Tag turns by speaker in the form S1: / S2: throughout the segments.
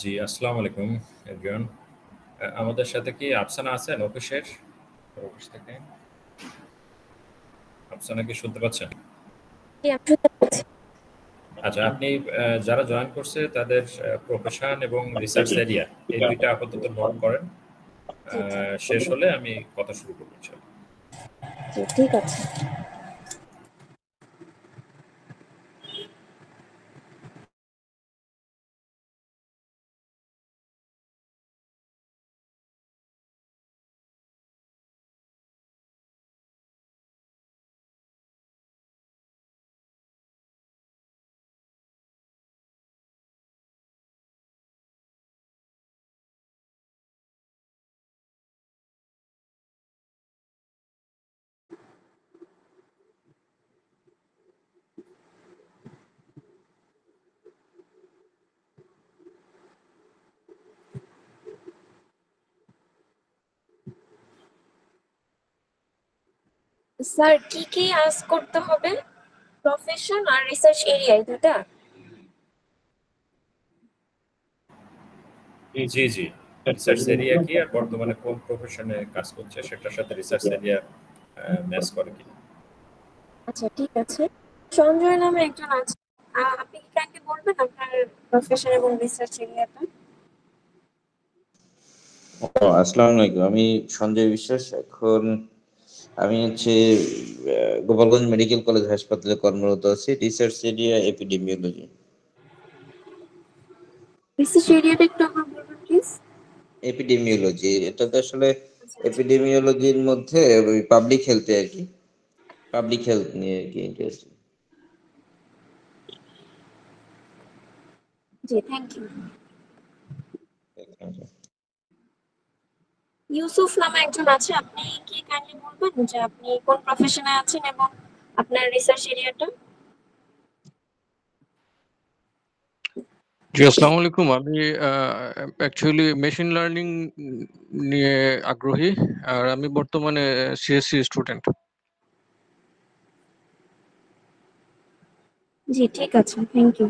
S1: জি, আসসালামু আলাইকুম এভরিওয়ান। আমাদের সাথে কি আফসানা আছেন অফিসের? অফিস থেকে? আফসানা কি শুনতে পাচ্ছেন?
S2: জি, আমি শুনতে পাচ্ছি।
S1: আচ্ছা, আপনি যারা জয়েন করছে তাদের প্রফেশন এবং রিসার্চ এরিয়া এই দুইটা আপাতত নোট করেন।
S2: জি, জি,
S1: শেষ হলে আমি কথা শুরু করব ইনশাআল্লাহ।
S2: জি, ঠিক আছে। স্যার, কি কি আজ করতে হবে? প্রফেশন আর রিসার্চ এরিয়া এই দুটা?
S1: জি, জি। রিসার্চ এরিয়া কি আর বর্তমানে কোন প্রফেশনে কাজ করছে সেটার সাথে রিসার্চ এরিয়া ম্যাচ করে কিনা।
S2: আচ্ছা, ঠিক আছে। সঞ্জয় নামে একজন আছে। আপনি কি কাইন্ডলি বলবেন আপনার প্রফেশন এবং রিসার্চ এরিয়াটা?
S3: আসসালামু আলাইকুম। আমি সঞ্জয় বিশ্বাস। এখন আমি গোপালগঞ্জ মেডিকেল কলেজ হাসপাতালে কর্মরত আছি। Research area epidemiology.
S2: রিসার্চ এরিয়াটা একটু আমার বলবেন প্লিজ।
S3: এপিডেমিওলজি এটাতে আসলে
S2: আচ্ছা, আচ্ছা।
S3: এপিডেমিওলজির মধ্যে ওই পাবলিক হেলথে আর কি, পাবলিক হেলথ নিয়ে আর কি ইন্টারেস্ট।
S2: জি, থ্যাংক ইউ। ইউসুফ নামে একজন আছে। আপনি কি কাইন্ডলি বলবেন যে আপনি কোন প্রফেশনে আছেন এবং আপনার রিসার্চ এরিয়াটা?
S4: জি, আসসালামু আলাইকুম। আমি অ্যাকচুয়ালি মেশিন লার্নিং নিয়ে আগ্রহী। আর আমি বর্তমানে সিএসসি স্টুডেন্ট।
S2: জি, ঠিক আছে, থ্যাংক ইউ।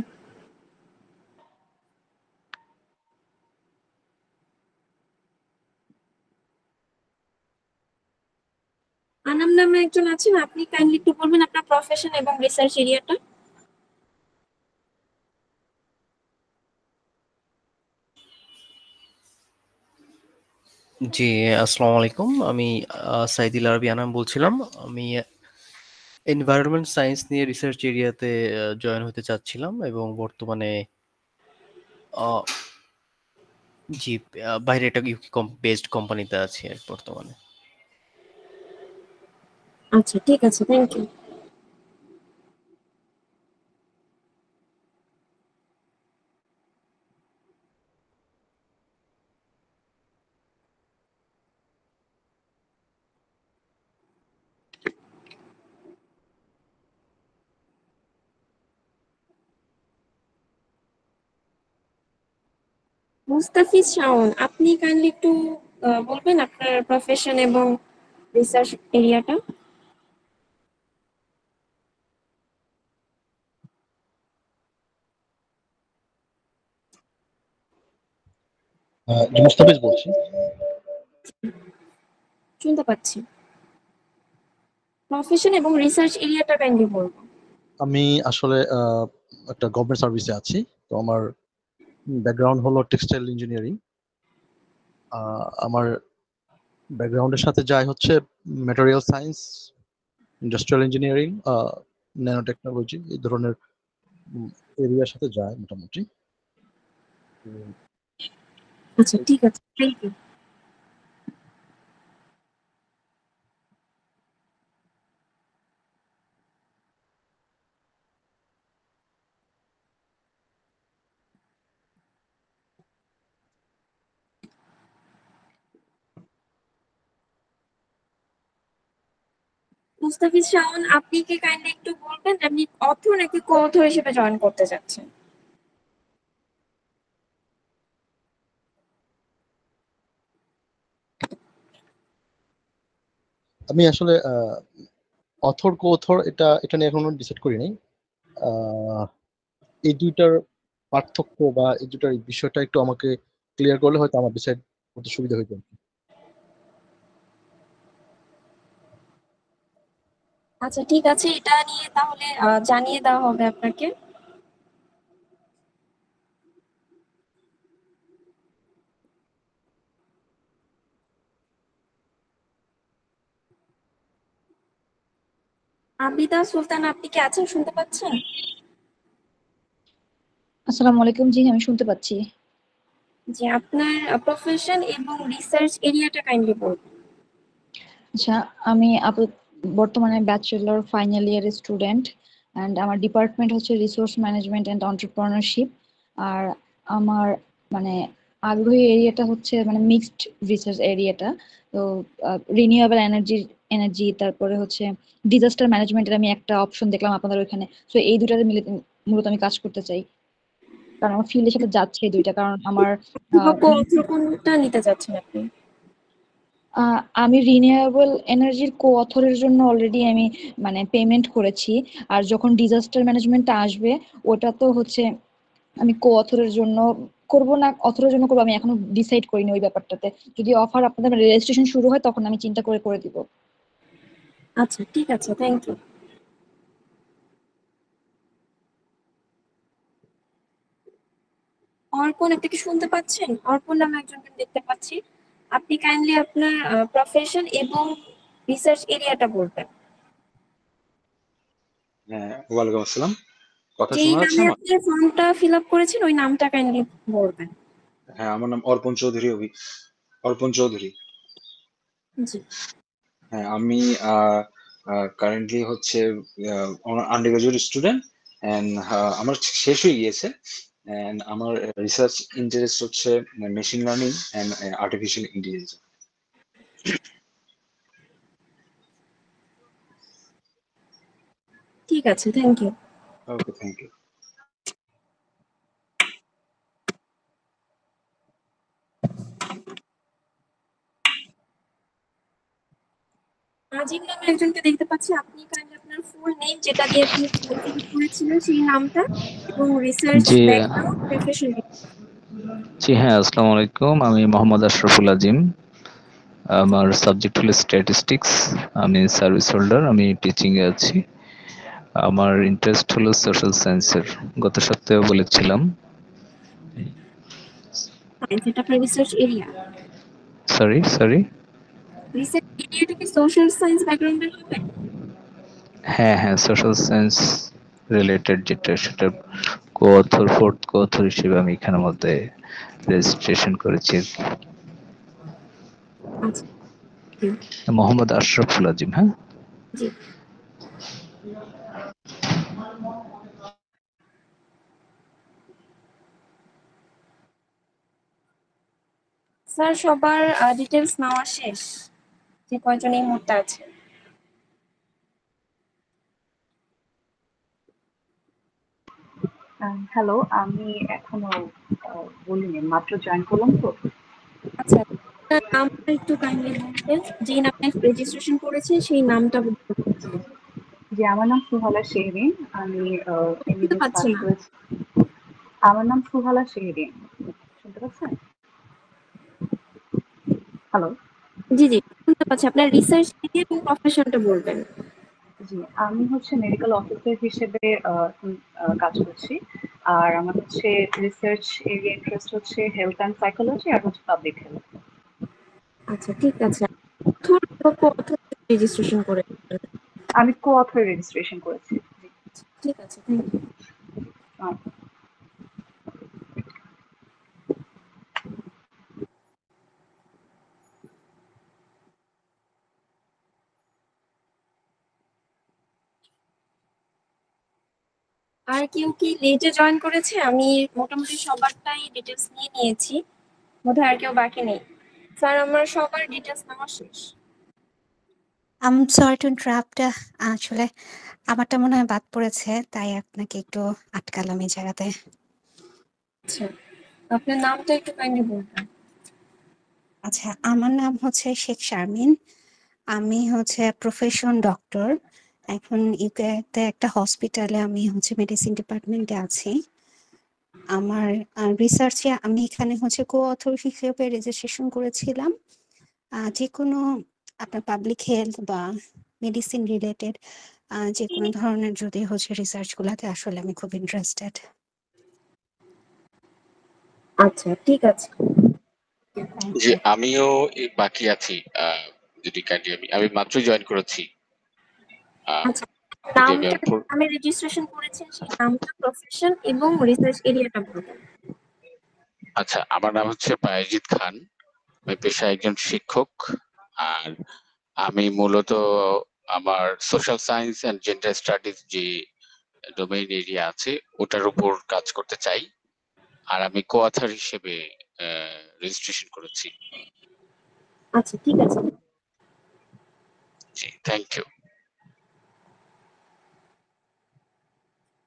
S2: আনাম নামে একজন আছেন। আপনি কাইন্ডলি একটু বলবেন আপনার প্রফেশন এবং রিসার্চ এরিয়াটা?
S5: জি, আসসালামু আলাইকুম। আমি সাইদুল আরবি আনাম বলছিলাম। আমি এনভায়রনমেন্ট সায়েন্স নিয়ে রিসার্চ এরিয়াতে জয়েন হতে চাচ্ছিলাম এবং বর্তমানে আ জি, বাইরে একটা ইউকে বেসড কোম্পানিতে আছি আর বর্তমানে।
S2: আচ্ছা, ঠিক আছে, থ্যাংক ইউ। মুস্তাফিজ শাওন, আপনি কাইন্ডলি একটু বলবেন আপনার প্রফেশন এবং রিসার্চ এরিয়াটা?
S6: মুস্তাফিজ বলছি।
S2: শুনতে পাচ্ছি। প্রফেশন এবং রিসার্চ এরিয়াটা কাইন্ডলি বলবেন।
S6: আমি আসলে একটা গভর্নমেন্ট সার্ভিসে আছি। তো আমার ব্যাকগ্রাউন্ড হলো টেক্সটাইল ইঞ্জিনিয়ারিং। আমার ব্যাকগ্রাউন্ডের সাথে যায় হচ্ছে material science, industrial engineering, nano technology, এই ধরনের এরিয়ার সাথে যায় মোটামুটি।
S2: আচ্ছা, ঠিক আছে, থ্যাংক ইউ। মুস্তাফিজ শাওন, আপনি কি কাইন্ডলি একটু বলবেন যে আপনি অথর নাকি কো-অথর হিসেবে জয়েন করতে চাচ্ছেন?
S6: আমি আসলে অথর কো অথর এটা নিয়ে এখনো ডিসাইড করি নাই। এই দুইটার পার্থক্য বা এই দুটার এই বিষয়টা একটু আমাকে ক্লিয়ার করলে হয়তো আমার ডিসাইড করতে সুবিধা হইতো।
S2: আচ্ছা ঠিক আছে, এটা নিয়ে তাহলে জানিয়ে দেওয়া হবে আপনাকে। আবিদা সুলতান, আপনি কি আছেন, শুনতে পাচ্ছেন?
S7: আসসালামু আলাইকুম। জি, আমি শুনতে পাচ্ছি।
S2: জি, আপনার প্রফেশন এবং রিসার্চ এরিয়াটা কাইন্ডলি বলুন।
S7: আচ্ছা, আমি বর্তমানে ব্যাচেলর ফাইনাল ইয়ারের স্টুডেন্ট অ্যান্ড আমার ডিপার্টমেন্ট হচ্ছে রিসোর্স ম্যানেজমেন্ট অ্যান্ড এন্টারপ্রেনারশিপ। আর আমার মানে আগ্রহী এরিয়াটা হচ্ছে মানে মিক্সড রিসার্চ এরিয়াটা। তো রিনিউয়েবল এনার্জি, তারপরে হচ্ছে ডিজাস্টার ম্যানেজমেন্টের আমি একটা অপশন দেখলাম আপনাদের ওইখানে। তো এই দুটাতে মিলে মূলত আমি কাজ করতে চাই, কারণ আমার ফিল্ডের সাথে যাচ্ছে এই দুইটা। কারণ আমার
S2: কোনটা নিতে যাচ্ছেন আপনি?
S7: আমি রিনিউয়েবল এনার্জির কো অথরের জন্য অলরেডি আমি মানে পেমেন্ট করেছি। আর যখন ডিজাস্টার ম্যানেজমেন্টটা আসবে, ওটা তো হচ্ছে আমি কো অথরের জন্য করব না অথরের জন্য করবো, আমি এখনো ডিসাইড করিনি ওই ব্যাপারটাতে। যদি অফার আপনাদের রেজিস্ট্রেশন শুরু হয় তখন আমি চিন্তা করে দিব।
S2: আচ্ছা ঠিক আছে, থ্যাংক ইউ। অর্পণ, আপনি কি শুনতে পাচ্ছেন? অর্পণ নামে একজনকে দেখতে পাচ্ছি। আপনি কাইন্ডলি আপনার প্রফেশন এবং রিসার্চ এরিয়াটা বলবেন।
S8: হ্যাঁ, ওয়ালাইকুম আসসালাম। কথা
S2: যেই
S8: শোনা যাচ্ছে
S2: নামে
S8: আমার?
S2: আপনি ফর্মটা ফিল আপ করেছেন ওই নামটা কাইন্ডলি বলবেন।
S8: হ্যাঁ, আমার নাম অর্পণ চৌধুরী। অর্পণ চৌধুরী।
S2: জি।
S8: হ্যাঁ, আমি কারেন্টলি হচ্ছে আন্ডার গ্রাজুয়েট স্টুডেন্ট অ্যান্ড আমার শেষ হয়ে গিয়েছে। অ্যান্ড আমার রিসার্চ ইন্টারেস্ট হচ্ছে machine learning and artificial intelligence.
S2: ঠিক আছে, thank you.
S8: Okay, thank you.
S2: Azim নামে একজনকে দেখতে পাচ্ছি। আপনি কাইন্ডলি আপনার ফুল নেম, যেটা দিয়ে আপনি ফিল করেছিলেন সেই নামটা এবং রিসার্চ
S9: জি
S2: ব্যাকগ্রাউন্ড, প্রফেশন।
S9: জি হ্যাঁ, আসসালামু আলাইকুম। আমি মোহাম্মদ আশরাফুল আজিম। আমার সাবজেক্ট হলো স্ট্যাটিস্টিক্স। আমি সার্ভিস হোল্ডার, আমি টিচিং এ আছি। আমার ইন্টারেস্ট হলো সোশ্যাল সায়েন্সের, গত সপ্তাহে বলেছিলাম।
S2: এটা আপনার রিসার্চ এরিয়া?
S9: সরি।
S2: রিসার্চ এরিয়াটা কি সোশ্যাল সায়েন্স ব্যাকগ্রাউন্ডের হবে?
S9: হ্যাঁ, সোশ্যাল সায়েন্স রিলেটেড যেটা, সেটা ফোর্থ কো অথর হিসেবে আমি এখানের মধ্যে রেজিস্ট্রেশন করেছি।
S2: আচ্ছা,
S9: মোহাম্মদ আশরাফুল আজিম। হ্যাঁ
S2: জি। স্যার, সবার ডিটেলস নেওয়া শেষ, যে কয়জন এই মুহূর্তে আছে।
S10: হ্যালো, আমি এখনো বলিনি, মাত্র জয়েন করলাম তো।
S2: আচ্ছা, আপনার নামটা একটু কাইন্ডলি বলবেন, যে নামে রেজিস্ট্রেশন করেছেন সেই নামটা বলবেন।
S10: জি, আমার নাম সুহালা শেহরিন। আমি
S2: শুনতে
S10: এমবিবিএস
S2: পাচ্ছি
S10: পাস
S2: না।
S10: করেছি। আমার নাম সুহালা শেহরিন। শুনতে পাচ্ছেন? হ্যালো।
S2: জি জি, শুনতে পাচ্ছি। আপনার রিসার্চ এরিয়া এবং প্রফেশনটা বলবেন।
S10: জি, আমি হচ্ছে মেডিকেল অফিসার হিসেবে কাজ করছি। আর আমার হচ্ছে রিসার্চ এরিয়া ইন্টারেস্ট হচ্ছে হেলথ অ্যান্ড সাইকোলজি আর হচ্ছে পাবলিক হেলথ।
S2: আচ্ছা ঠিক আছে। রেজিস্ট্রেশন করে
S10: আমি কো অথর রেজিস্ট্রেশন করেছি।
S2: ঠিক আছে, থ্যাংক ইউ। আর কেউ কি লেটে জয়েন করেছে? আমি মোটামুটি সবারটাই ডিটেলস নিয়ে নিয়েছি, বোধহয় আর কেউ বাকি নেই। স্যার, আমার সবার ডিটেলস নেওয়া শেষ।
S11: সরি টু ইন্টারাপ্ট, আসলে আমারটা মনে হয় বাদ পড়েছে, তাই আপনাকে একটু আটকালাম এই জায়গাতে।
S2: আচ্ছা, আপনার নামটা একটু কাইন্ডলি বলবেন।
S11: আচ্ছা, আমার নাম হচ্ছে শেখ শারমিন। আমি হচ্ছে প্রফেশন ডক্টর। এখন ইউকেতে একটা হসপিটালে আমি হচ্ছে মেডিসিন ডিপার্টমেন্টে আছি। আমার রিসার্চে আমি এখানে হচ্ছে কো অথর হিসেবে রেজিস্ট্রেশন করেছিলাম। যে কোনো আপনার পাবলিক হেলথ বা মেডিসিন রিলেটেড যে কোনো ধরনের যদি হচ্ছে রিসার্চ গুলাতে আসলে আমি খুব ইন্টারেস্টেড।
S2: আচ্ছা, ঠিক আছে।
S12: যে আমিও বাকি আছি, যদি আমি মাত্র জয়েন করেছি।
S2: আচ্ছা, নামটা আমি রেজিস্ট্রেশন করেছি, সেই নামটা, প্রফেশন এবং রিসার্চ এরিয়াটা বলুন।
S12: আচ্ছা, আমার নাম হচ্ছে বায়েজিদ খান। আমি পেশায় একজন শিক্ষক। আর আমি মূলত আমার social science and gender studies যে ডোমেইন এরিয়া আছে ওটার উপর কাজ করতে চাই। আর আমি কো-অথর হিসেবে রেজিস্ট্রেশন করেছি।
S2: আচ্ছা, ঠিক আছে।
S12: জি, থ্যাংক ইউ।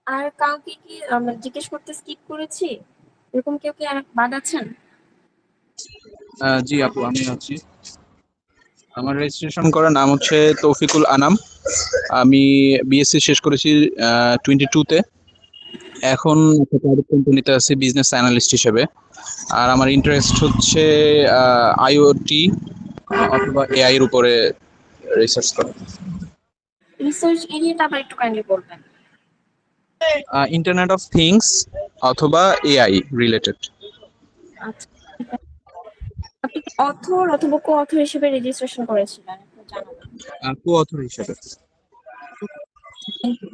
S2: আর কাউকে কি জিজ্ঞেস করতে স্কিপ করেছি? এরকম কেউ কি আর বাদ আছেন?
S13: জি আপু, আমি আছি। আমার রেজিস্ট্রেশন করার নাম হচ্ছে তৌফিকুল আনাম। আমি বিএসসি শেষ করেছি 22-তে। এখন প্রাইভেট কোম্পানিতে আছি বিজনেস অ্যানালিস্ট হিসেবে। আর আমার ইন্টারেস্ট হচ্ছে আইওটি অথবা এআই এর উপরে রিসার্চ করা।
S2: রিসার্চ এরিয়াটা আবার একটু কাইন্ডলি বলবেন।
S13: ইন্টারনেট অফ থিংস অথবা এআই রিলেটেড।
S2: আচ্ছা, আপনি অথর অথবা কো অথর হিসেবে রেজিস্ট্রেশন করেছিলেন, জানাবেন।
S13: কো অথর হিসেবে।
S2: Thank you.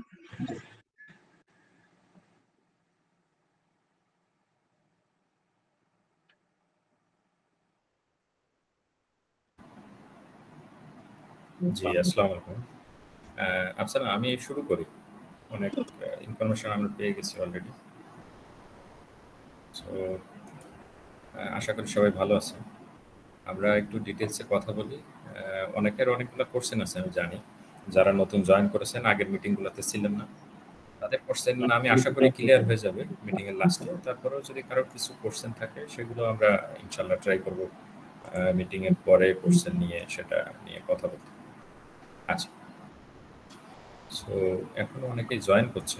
S1: জি, আসসালামু আলাইকুম। আফসানা, আমি শুরু করি। অনেক ইনফরমেশন আমরা পেয়ে গেছি অলরেডি। সো আশা করি সবাই ভালো আছে। আমরা একটু ডিটেলসে কথা বলি। অনেকের অনেকগুলো কোশ্চেন আছে আমি জানি, যারা নতুন জয়েন করেছেন, আগের মিটিংগুলোতে ছিলেন না, তাদের কোশ্চেন আমি আশা করি ক্লিয়ার হয়ে যাবে মিটিংয়ের লাস্টে। তারপরেও যদি কারোর কিছু কোশ্চেন থাকে সেগুলো আমরা ইনশাল্লাহ ট্রাই করব মিটিংয়ের পরে কোশ্চেন নিয়ে সেটা নিয়ে কথা বলতে। আচ্ছা, সো এখনো অনেকেই জয়েন করছে।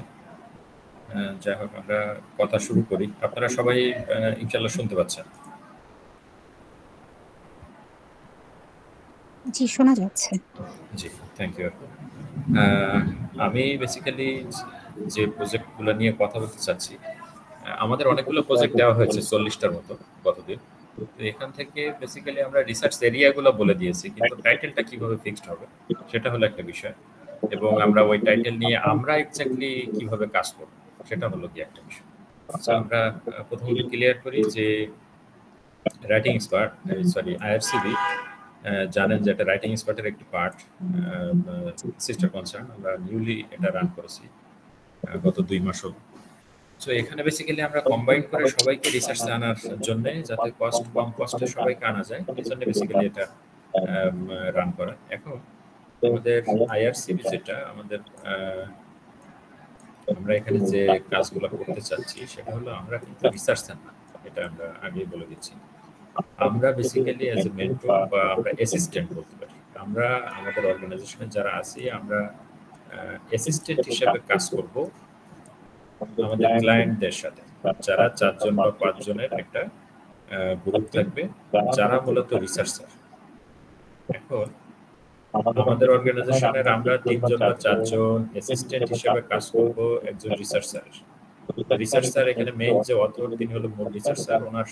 S1: যাই হোক, আমরা কথা শুরু করি। আপনারা সবাই ইনশাল্লাহ শুনতে পাচ্ছেন?
S11: জি, শোনা যাচ্ছে।
S1: জি, থ্যাংক ইউ। আমি বেসিক্যালি যে প্রজেক্টগুলো নিয়ে কথা বলতে চাচ্ছি, আমাদের অনেকগুলো প্রজেক্ট দেওয়া হয়েছে, 40টার মতো গতদিন। তো এখান থেকে বেসিক্যালি আমরা রিসার্চ এরিয়াগুলো বলে দিয়েছি, কিন্তু টাইটেলটা কিভাবে ফিক্সড হবে সেটা হলো একটা বিষয়, এবং আমরা ওই টাইটেল নিয়ে আমরা এক্স্যাক্টলি কিভাবে কাজ করব সেটা হলো কি একটা বিষয়। আচ্ছা, আমরা প্রথমত ক্লিয়ার করি যে রাইটিং এক্সপার্ট, সরি আইআরসিবি, জানেন যে এটা রাইটিং এক্সপার্টের একটি পার্ট, সিস্টার কনসার্ন। আমরা নিউলি এটা রান করেছি গত 2 মাস হল। সো এখানে বেসিক্যালি আমরা কম্বাইন করে সবাইকে রিসার্চে আনার জন্য, যাতে কস্ট কম কস্টে সবাইকে আনা যায়, এই জন্য বেসিক্যালি এটা রান করা। এখন আমাদের আইআরসিবি যেটা আমাদের, আমরা এখানে যে কাজগুলো করতে চাচ্ছি সেটা হলো আমরা কিন্তু রিসার্চার না, এটা আমরা আগেই বলে দিচ্ছি। আমরা বেসিক্যালি অ্যাজ এ মেন্টর বা আমরা অ্যাসিস্ট্যান্ট বলতে পারি। আমরা আমাদের অর্গানাইজেশনে যারা আছি, আমরা অ্যাসিস্ট্যান্ট হিসেবে কাজ করব আমাদের ক্লায়েন্টদের সাথে, যারা 4 জন বা 5 জনের একটা গ্রুপ থাকবে, যারা মূলত রিসার্চার। এখন আমাদের অর্গানাইজেশনের আমরা 3 জন বা 4 জন অ্যাসিস্ট্যান্ট হিসেবে কাজ করব একজন রিসার্চার। রিসার্চার এখানে মেইন যে অথর, তিনি হলো মূল রিসার্চার। ওনার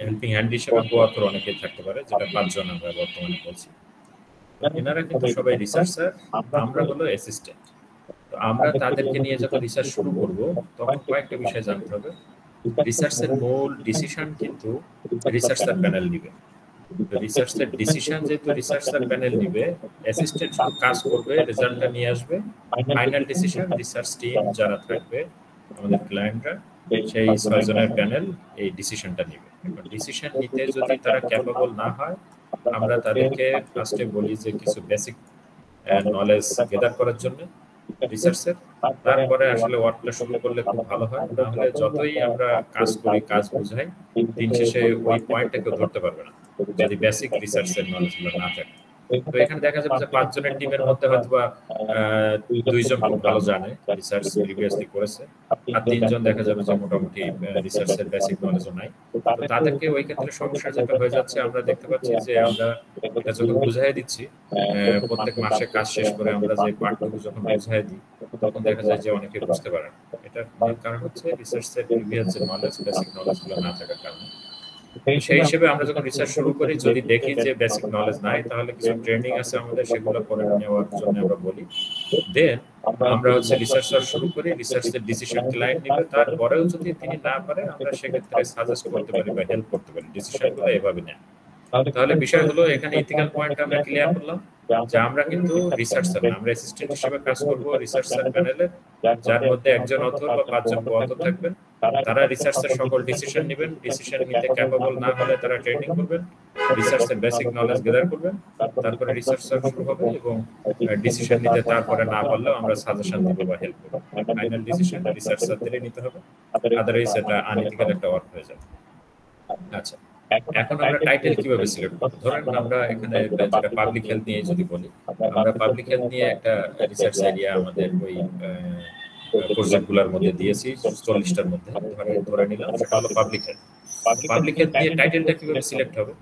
S1: হেল্পিং হ্যান্ড হিসেবে কো-অথর অনেকেই থাকতে পারে, যেটা 5 জন আমরা বর্তমানে বলছি। এনারা কিন্তু সবাই রিসার্চার, আমরা হলো অ্যাসিস্ট্যান্ট। তো আমরা তাদেরকে নিয়ে যখন রিসার্চ শুরু করব, তখন কয়েকটা বিষয় জানতে হবে। রিসার্চের মূল ডিসিশন কিন্তু রিসার্চার প্যানেল নিবে। রিসার্চের ডিসিশন যেহেতু রিসার্চার প্যানেল নিবে, অ্যাসিস্ট্যান্ট কাজ করবে, রেজাল্টটা নিয়ে আসবে। ফাইনাল ডিসিশন রিসার্চ টিম যারা থাকবে, আমাদের ক্লায়েন্টরা, সেই 6 জনের প্যানেল এই ডিসিশনটা নিবে। এবার ডিসিশন নিতে যদি তারা ক্যাপেবল না হয়, আমরা তাদেরকে ফার্স্টে বলি যে কিছু বেসিক নলেজ গেদার করার জন্য রিসার্চের, তারপরে আসলে ওয়ার্কটা শুরু করলে খুব ভালো হয়। না হলে যতই আমরা কাজ করি, কাজ বোঝাই, দিন শেষে ওই পয়েন্টটা কেউ ধরতে পারবে না যদি বেসিক রিসার্চের নলেজগুলো না থাকে। তো এখানে দেখা যাবে যে 5 জনের টিমের মধ্যে হয়তোবা 2 জন খুব ভালো জানে, রিসার্চ প্রিভিয়াসলি করেছে, আর 3 জন দেখা যাবে যে মোটামুটি রিসার্চের বেসিক নলেজও নাই। তো তাদেরকে ওই ক্ষেত্রে সমস্যা যেটা হয়ে যাচ্ছে, আমরা দেখতে পাচ্ছি যে আমরা এটা যখন বুঝাই দিচ্ছি প্রত্যেক মাসে কাজ শেষ করে আমরা যে পার্টটুকু যখন বুঝাই দিই, তখন দেখা যায় যে অনেকে বুঝতে পারে না। এটার মূল কারণ হচ্ছে রিসার্চের প্রিভিয়াস যে নলেজ, বেসিক নলেজগুলো না থাকার কারণে। সেই হিসেবে আমরা যখন রিসার্চ শুরু করি, যদি দেখি যে বেসিক নলেজ নাই, তাহলে কিছু ট্রেনিং আছে আমাদের, সেগুলো করে নেওয়ার জন্য আমরা বলি। দেন আমরা হচ্ছে রিসার্চ শুরু করি, রিসার্চের ডিসিশন ক্লায়েন্ট নিবে, তারপরেও যদি তিনি না পারে আমরা সেক্ষেত্রে সাজেস্ট করতে পারি বা হেল্প করতে পারি, ডিসিশনগুলো এভাবে নেয়। তাহলে বিষয় হলো এখানে ইথিক্যাল পয়েন্ট আমরা ক্লিয়ার করলাম যে আমরা কিন্তু রিসার্চার না, আমরা অ্যাসিস্ট্যান্ট হিসেবে কাজ করব রিসার্চার প্যানেলে, যার মধ্যে একজন অথর বা 5 জন অথর থাকবেন। তারা রিসার্চের সকল ডিসিশন নেবেন, ডিসিশন নিতে ক্যাপাবল না হলে তারা ট্রেনিং করবেন, রিসার্চের বেসিক নলেজ গেদার করবেন, তারপরে রিসার্চ শুরু হবে এবং ডিসিশন নিতে তারপরে না পারলেও আমরা সাজেশন দেব বা হেল্প করব। ফাইনাল ডিসিশন রিসার্চারদেরই নিতে হবে, আদারওয়াইজ এটা আনইথিক্যাল একটা ওয়ার্ক হয়ে যাবে। আচ্ছা, এখন আমরা টাইটেল কিভাবে সিলেক্ট করব? ধরেন আমরা এখানে যেটা পাবলিক হেলথ নিয়ে যদি বলি, আমরা পাবলিক হেলথ নিয়ে একটা রিসার্চ এরিয়া আমাদের ওই প্রজেক্টগুলোর মধ্যে দিয়েছি 40টার মধ্যে, ধরে নিলাম সেটা হলো পাবলিক হেলথ। পাবলিক হেলথ নিয়ে টাইটেলটা কিভাবে সিলেক্ট হবে?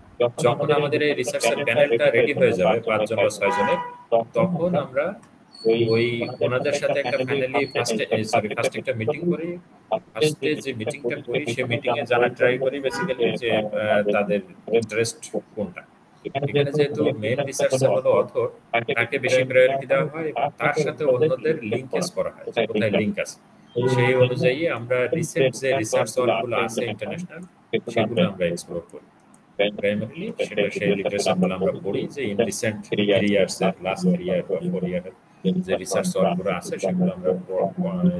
S1: যখন আমাদের এই রিসার্চের প্যানেলটা রেডি হয়ে যাবে 5 জন বা 6 জনের, তখন আমরা ওই ওনাদের সাথে একটা ফাইনালি ফার্স্টে একটা মিটিং করি। ফার্স্টে যে মিটিংটা করি সেই মিটিং এ জানা ট্রাই করি বেসিক্যালি যে তাদের ইন্টারেস্ট কোনটা। এখানে যেহেতু মেইন রিসার্চার হলো অথর, তাকে বেশি প্রায়োরিটি দেওয়া হয় এবং তার সাথে অন্যদের লিঙ্কেজ করা হয়, কোথায় লিঙ্ক আছে সেই অনুযায়ী আমরা রিসেন্ট যে রিসার্চ ওয়ার্কগুলো আছে ইন্টারন্যাশনাল, সেগুলো আমরা এক্সপ্লোর করি। প্রাইমারিলি সেটা সেই লিটারেচারগুলো আমরা পড়ি যে ইন রিসেন্ট 3 ইয়ার্স এর লাস্ট 3 ইয়ার বা 4 ইয়ারের যে রিসার্চ ওয়ার্কগুলো আছে সেগুলো আমরা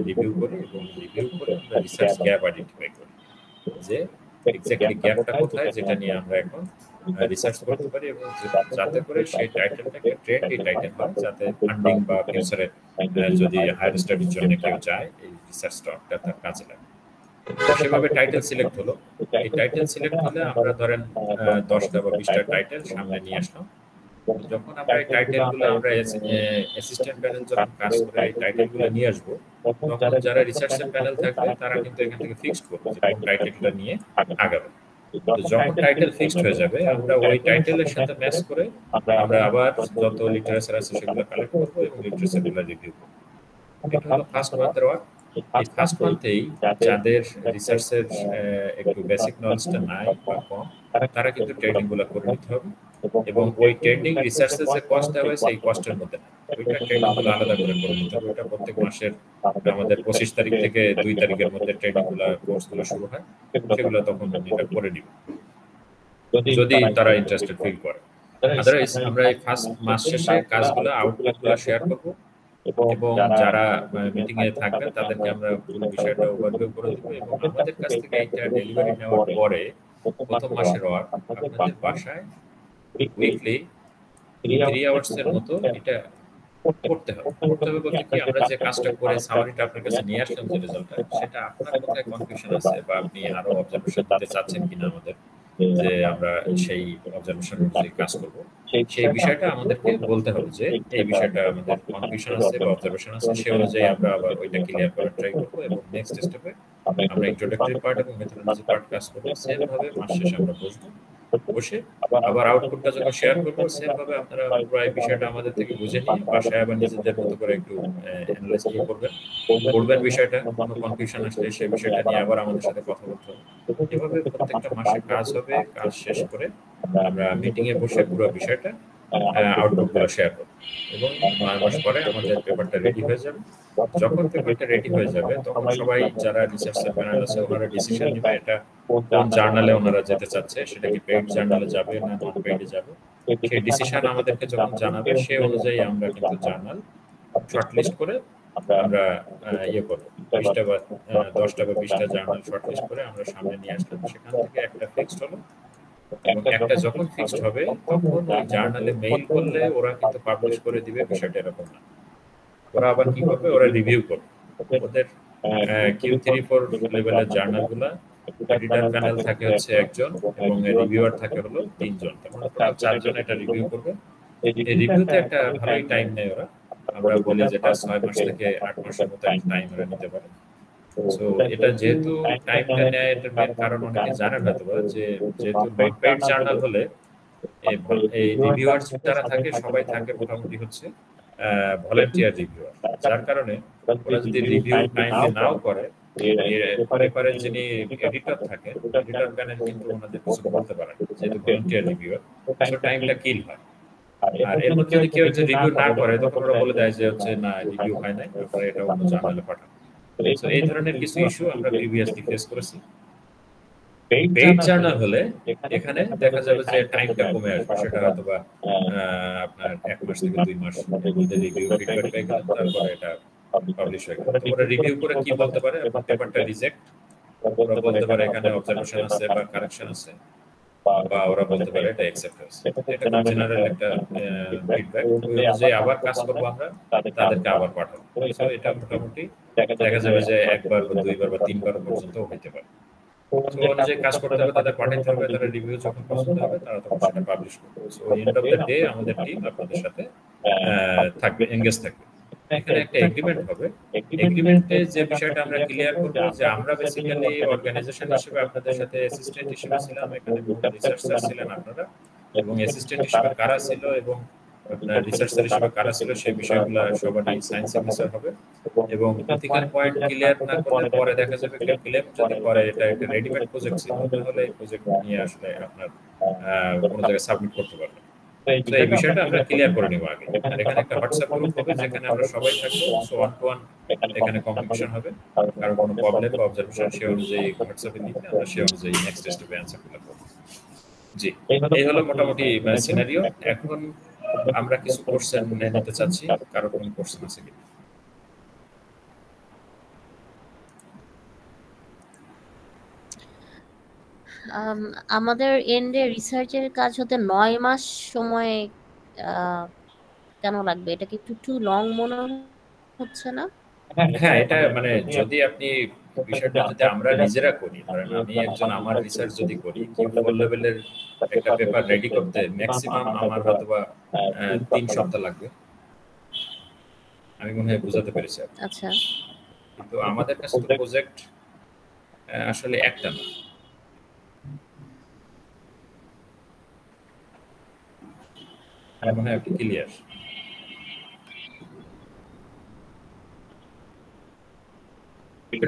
S1: রিভিউ করি এবং রিভিউ করে আমরা রিসার্চ গ্যাপ আইডেন্টিফাই করি যে এক্স্যাক্টলি গ্যাপটা কোথায়, যেটা নিয়ে আমরা এখন রিসার্চ করতে পারি এবং যাতে করে সেই টাইটেলটাকে ট্রেন্ডি টাইটেল হয়, যাতে ফান্ডিং বা ফিউচারে যদি হায়ার স্টাডির জন্য কেউ চায় এই রিসার্চ টকটা তার কাজে লাগে। সেভাবে টাইটেল সিলেক্ট হলো। এই টাইটেল সিলেক্ট হলে আমরা ধরেন 10টা বা 20টা টাইটেল সামনে নিয়ে আসলাম। যখন আমরা এই টাইটেলগুলো আমরা অ্যাসিস্ট্যান্ট প্যানেল যখন কাজ করে এই টাইটেলগুলো নিয়ে আসবো, তখন যারা রিসার্চের প্যানেল থাকবে তারা কিন্তু এখান থেকে ফিক্সড করবে যে কোন টাইটেলটা নিয়ে আগাবে। তো যখন টাইটেল ফিক্সড হয়ে যাবে, আমরা ওই টাইটেলের সাথে ম্যাচ করে আমরা আবার যত লিটারেচার আছে সেগুলো কালেক্ট করবো এবং লিটারেচারগুলো রিভিউ করবো। এটা হলো ফার্স্ট মান্থের ওয়ার্ক। এই ফার্স্ট মান্থেই যাদের রিসার্চের একটু বেসিক নলেজটা নাই বা কম, তারা কিন্তু ট্রেনিং গুলো করে নিতে হবে এবং ওই ট্রেনিং রিসার্চের যে কস্ট হবে সেই কস্টের মধ্যে না, ওইটা ট্রেনিং গুলো আলাদা করে নিতে হবে। ওইটা প্রত্যেক মাসের আমাদের 25 তারিখ থেকে 2 তারিখের মধ্যে ট্রেনিং গুলো কোর্স গুলো শুরু হয়, সেগুলো তখন এটা করে নিবে যদি তারা ইন্টারেস্টেড ফিল করে। আদারওয়াইজ আমরা এই ফার্স্ট মাস শেষে কাজগুলো আউটপুট গুলো শেয়ার করব এবং যারা মিটিং এ থাকবে তাদেরকে আমরা পুরো বিষয়টা ওভারভিউ করে দেব এবং আমাদের কাছ থেকে এটা ডেলিভারি নেওয়ার পরে প্রথম মাসের ওয়ার্ক আপনাদের বাসায় উইকলি 3 আওয়ার্স এর মতো এটা করতে হবে বলতে কি, আমরা যে কাজটা করে সামারিটা আপনার কাছে নিয়ে আসলাম যে রেজাল্টটা, সেটা আপনার কোথায় কনফিউশন আছে বা আপনি আরো অবজারভেশন দিতে চাচ্ছেন কিনা আমাদের, যে আমরা সেই অবজারভেশন অনুযায়ী কাজ করব, সেই বিষয়টা আমাদেরকে বলতে হবে যে এই বিষয়টা আমাদের কনফিউশন আছে বা অবজারভেশন আছে, সেই অনুযায়ী আমরা আবার ওইটা ক্লিয়ার করার ট্রাই করব এবং নেক্সট স্টেপে আমরা ইন্ট্রোডাক্টরি পার্ট এবং মেথোডোলজি পার্ট কাজ করব। সেম ভাবে মাস শেষে আমরা বসে আবার আউটপুটটা যখন শেয়ার করবো, সেম ভাবে আপনারা পুরো বিষয়টা আমাদের থেকে বুঝে নিয়ে বাসায় আবার নিজেদের মতো করে একটু অ্যানালাইজ করবেন বিষয়টা, কোনো কনফিউশন আসলে সেই বিষয়টা নিয়ে আবার আমাদের সাথে কথা বলতে হবে। এভাবে প্রত্যেকটা মাসে কাজ হবে, কাজ শেষ করে আমরা মিটিং এ বসে পুরো বিষয়টা আউটপুটগুলো শেয়ার করব এবং 9 মাস পরে আমাদের পেপারটা রেডি হয়ে যাবে। যখন পেপারটা রেডি হয়ে যাবে তখন সবাই যারা রিসার্চের প্যানেল আছে ওনারা ডিসিশন নেবে এটা কোন জার্নালে ওনারা যেতে চাচ্ছে, সেটা কি পেইড জার্নালে যাবে না নন পেইডে যাবে। সেই ডিসিশন আমাদেরকে যখন জানাবে সেই অনুযায়ী আমরা কিন্তু জার্নাল শর্টলিস্ট করে আমরা করব, 10টা বা 20টা জার্নাল শর্টলিস্ট করে আমরা সামনে নিয়ে আসলাম। সেখান থেকে একটা ফিক্সড হলো এবং একটা যখন ফিক্সড হবে তখন ওই জার্নালে মেইল করলে ওরা কিন্তু পাবলিশ করে দিবে, বিষয়টা এরকম না। ওরা আবার কি করবে, ওরা রিভিউ করবে ওদের Q3-4 লেভেলের জার্নালগুলো। এডিটর প্যানেল থাকে হচ্ছে একজন এবং রিভিউয়ার থাকে হলো 3 জন, তার মানে টোটাল 4 জন এটা রিভিউ করবে এই রিভিউতে একটা ভালোই টাইম নেয় ওরা। আমরা বলি যেটা 6 মাস থেকে 8 মাসের মতো একটা টাইম ওরা নিতে পারে। সো এটা যেহেতু টাইমটা নেয়, এটার মেইন কারণ অনেকে জানেন হয়তো বা যে যেহেতু নট পেইড জার্নাল হলে এই রিভিউয়ার যারা থাকে সবাই থাকে মোটামুটি হচ্ছে ভলান্টিয়ার রিভিউয়ার, যার কারণে ওরা যদি রিভিউ টাইমলি নাও করে, পেপারের যিনি এডিটর থাকেন, এডিটর প্যানেল কিন্তু ওনাদের কিছু বলতে পারে না, যেহেতু ভলান্টিয়ার রিভিউয়ার, সো টাইমটা কিল হয়। আর এর মধ্যে যদি কেউ রিভিউ না করে, তখন ওরা বলে দেয় যে হচ্ছে না, রিভিউ হয় নাই, আপনারা এটা অন্য জার্নালে পাঠান। সো এই ধরনের কিছু ইস্যু আমরা প্রিভিয়াসলি ফেস করেছি। পেইড জার্নাল হলে এখানে দেখা যাবে যে টাইমটা কমে আসবে, সেটা হয়তো বা আপনার 1 মাস থেকে 2 মাস এর মধ্যে রিভিউ ফিডব্যাক পেয়ে গেলেন, তারপরে এটা পাবলিশ হয়ে গেল। ওরা রিভিউ করে কি বলতে পারে, আপনার পেপারটা রিজেক্ট, ওরা বলতে পারে এখানে অবজারভেশন আছে বা কারেকশন আছে, বা ওরা বলতে পারে এটা অ্যাকসেপ্ট হয়েছে। এটা খুব জেনারেল একটা ফিডব্যাক, ওই অনুযায়ী আবার কাজ করবো আমরা, তাদেরকে আবার পাঠাবো। সো এটা মোটামুটি দেখা যাবে যে 1 বার বা 2 বার বা 3 বার পর্যন্ত হতে পারে। সো অনুযায়ী কাজ করতে হবে, তাদের পাঠাতে হবে, তারা রিভিউ যখন পছন্দ হবে তারা তখন সেটা পাবলিশ করবে। So end of the day আমাদের টিম আপনাদের সাথে থাকবে, এনগেজ থাকবে। এখানে একটা এগ্রিমেন্ট হবে। এগ্রিমেন্টে যে বিষয়টা আমরা ক্লিয়ার করব যে আমরা বেসিক্যালি অর্গানাইজেশন হিসেবে আপনাদের সাথে অ্যাসিস্ট্যান্ট হিসেবে ছিলাম, এখানে রিসার্চার ছিলেন আপনারা, এবং অ্যাসিস্ট্যান্ট হিসেবে কারা ছিল এবং আপনার রিসার্চার হিসেবে কারা ছিল সেই বিষয়গুলো সবারই সাইন সিগনেচার হবে। এবং ইথিক্যাল পয়েন্ট ক্লিয়ার না করলে পরে দেখা যাবে ক্লেম যদি করে এটা একটা রেডিমেড প্রজেক্ট ছিল, তাহলে এই প্রজেক্ট নিয়ে আসলে আপনার কোনো জায়গায় সাবমিট করতে পারবেন। তো এই বিষয়টা আমরা ক্লিয়ার করে নেব আগে। আর এখানে একটা হোয়াটসঅ্যাপ গ্রুপ হবে যেখানে আমরা সবাই থাকবো, সো 1 to 1 এখানে কমিউনিকেশন হবে। কারণ কোনো প্রবলেম বা অবজারভেশন সেই অনুযায়ী হোয়াটসঅ্যাপে দিলে আমরা সেই অনুযায়ী নেক্সট স্টেপে অ্যানসার করব। জি, এই হলো মোটামুটি সিনারিও। এখন আমরা কিছু কোশ্চেন নিতে চাচ্ছি, কারো কোনো কোশ্চেন আছে কি?
S14: আমাদের এন্ডে রিসার্চের কাজ হতে 9 মাস সময় কেন লাগবে? এটা কি একটু টু লং মনে হচ্ছে না?
S1: হ্যাঁ, এটা মানে যদি আপনি বিষয়টা যদি আমরা নিজেরা করি, ধরেন আমি একজন আমার রিসার্চ যদি করি, Q4 লেভেলের একটা পেপার রেডি করতে ম্যাক্সিমাম আমার হয়তোবা 3 সপ্তাহ লাগবে। আমি মনে হয় বুঝাতে পেরেছি।
S14: আচ্ছা,
S1: কিন্তু আমাদের কাছে তো প্রজেক্ট আসলে একটা না। আমার মনে হয় আপনি ক্লিয়ার।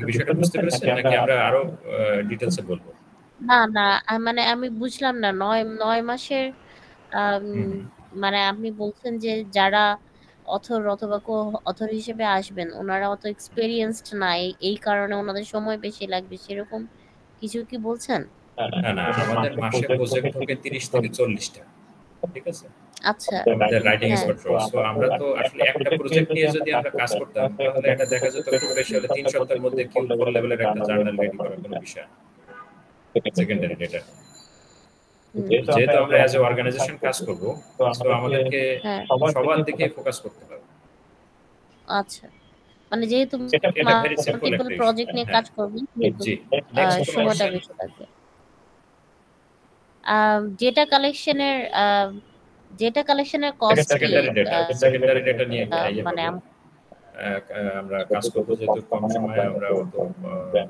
S1: বিষয়টা বুঝতে পেরেছেন নাকি আমরা আরো ডিটেইলসে বলবো?
S14: না মানে আমি বুঝলাম না 9 মাসের মানে আপনি বলছেন যে যারা অথর অথবা অথর হিসেবে আসবেন ওনারা অত এক্সপেরিয়েন্সড না, এই কারণে ওনাদের সময় বেশি লাগবে, সেরকম কিছু কি বলছেন?
S1: না, আমাদের মাসে প্রজেক্ট হবে 30 থেকে 40টা, ঠিক আছে?
S14: আচ্ছা,
S1: আমাদের রাইটিং
S14: হ্যাঁ,
S1: এক্সপার্ট রোল। সো আমরা তো আসলে একটা প্রজেক্ট নিয়ে যদি আমরা কাজ করতাম, তাহলে এটা দেখা যেত খুব বেশি হলে 3 সপ্তাহের মধ্যে Q4 লেভেলের একটা জার্নাল রেডি করার কোনো বিষয় না। Secondary data. যেহেতু আমরা অ্যাজ এ অর্গানাইজেশন কাজ করব, সো আমাদেরকে
S14: হ্যাঁ,
S1: সবার দিকে ফোকাস করতে হবে।
S14: আচ্ছা, মানে যেহেতু
S1: এটা ভেরি সিম্পল
S14: মাল্টিপল
S1: একটা
S14: প্রজেক্ট নিয়ে
S1: হ্যাঁ,
S14: কাজ করবেন সেহেতু
S1: জি। নেক্সট
S14: সময়টা বেশি লাগবে। ডেটা কালেকশনের কস্ট কি?
S1: সেকেন্ডারি ডেটা নিয়ে
S14: মানে
S1: আমরা কাজ করব, যেহেতু কম সময়ে আমরা অত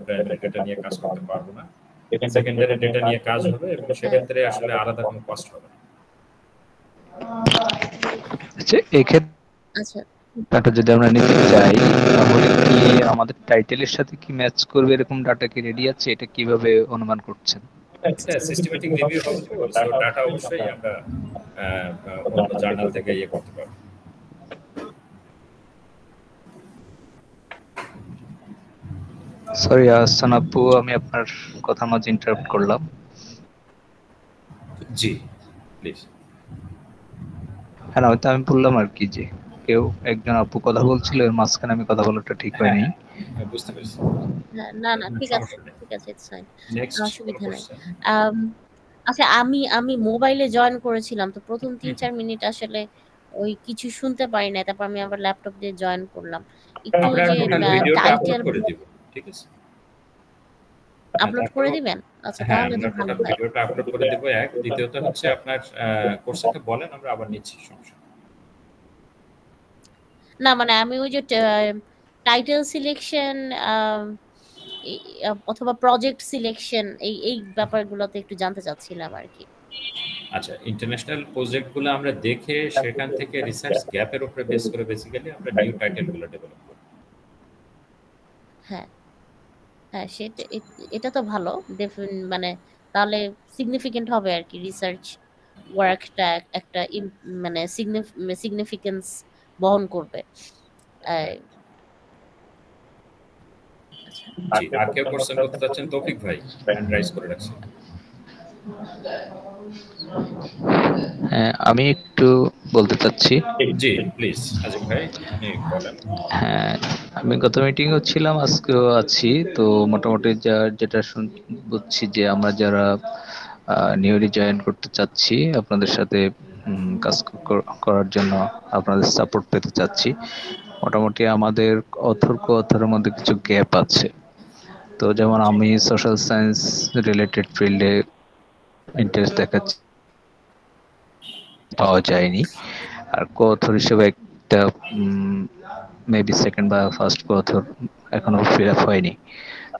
S1: প্রাইমারি ডেটা নিয়ে কাজ করতে পারবো না। সেকেন্ডারি ডেটা নিয়ে কাজ হবে এবং সেক্ষেত্রে আসলে আলাদা কোনো কস্ট হবে না।
S9: আচ্ছা, এক্ষেত্রে
S14: আচ্ছা,
S9: ডাটা যদি আমরা নিতে চাই তাহলে কি আমাদের টাইটেলের সাথে কি ম্যাচ করবে এরকম ডাটা কি রেডি আছে? এটা কিভাবে অনুমান করছেন?
S1: এটা সিস্টেমেটিক রিভিউ হবে, সো ডাটা অবশ্যই আমরা অন্য জার্নাল থেকে করতে পারবো।
S9: সরি আহসান আপু, আমি আপনার কথা মাঝে ইন্টারাপ্ট করলাম।
S1: জি প্লিজ।
S9: হ্যাঁ, হয়তো আমি বললাম আর কি যে কেউ একজন আপু কথা বলছিল, এর মাঝখানে আমি কথা বলাটা ঠিক হয়নি।
S1: বুঝতে পেরেছি।
S14: না ঠিক আছে, ইটস ফাইন,
S1: নেক্সট
S14: অসুবিধা নেই। আচ্ছা, আমি মোবাইলে জয়েন করেছিলাম, তো প্রথম 3-4 মিনিট আসলে ওই কিছু শুনতে পারি না, তারপর আমি আবার ল্যাপটপ দিয়ে জয়েন করলাম। একটু
S1: আমরা
S14: যে
S1: টোটাল ভিডিওটা আপলোড
S14: টাইটেল
S1: করে দিব, ঠিক আছে?
S14: আপলোড করে দিবেন? আচ্ছা
S1: হ্যাঁ,
S14: তাহলে তো
S1: আমরা
S14: ভালো
S1: টোটাল
S14: হয়।
S1: ভিডিওটা আপলোড করে দেব এক। দ্বিতীয়ত হচ্ছে আপনার কোর্সটা বলেন, আমরা আবার নিচ্ছি, সমস্যা নেই।
S14: না মানে আমি ওই যে টাইটেল সিলেকশন অথবা প্রজেক্ট সিলেকশন এই ব্যাপারগুলোতে একটু জানতে চাচ্ছিলাম আর কি।
S1: আচ্ছা, ইন্টারন্যাশনাল প্রজেক্টগুলো আমরা দেখে সেখান থেকে রিসার্চ গ্যাপের উপরে বেস করে বেসিক্যালি আমরা নিউ টাইটেলগুলো ডেভেলপ করি।
S14: হ্যাঁ হ্যাঁ সেটা এটা তো ভালো মানে তাহলে সিগনিফিকেন্ট হবে আর কি রিসার্চ ওয়ার্কটা একটা মানে সিগনিফিকেন্স বহন করবে।
S1: জি, আর কেউ কোশ্চেন করতে চাচ্ছেন? তৌফিক ভাই হ্যান্ড রাইজ করে রাখছেন।
S9: হ্যাঁ, আমি একটু বলতে চাচ্ছি।
S1: জি প্লিজ আজিম ভাই আপনি বলেন।
S9: হ্যাঁ, আমি গত মিটিংও ছিলাম, আজকেও আছি। তো মোটামুটি যেটা বুঝছি যে আমরা যারা নিউলি জয়েন করতে চাচ্ছি আপনাদের সাথে কাজ করার জন্য আপনাদের সাপোর্ট পেতে চাচ্ছি। মোটামুটি আমাদের অথরের মধ্যে কিছু গ্যাপ আছে। তো যেমন আমি সোশ্যাল সায়েন্স রিলেটেড ফিল্ডে ইন্টারেস্ট দেখাচ্ছি, পাওয়া যায়নি। আর কো-অথর হিসেবে একটা মেবি সেকেন্ড বা ফার্স্ট কো-অথর এখনো ফিল আপ হয়নি।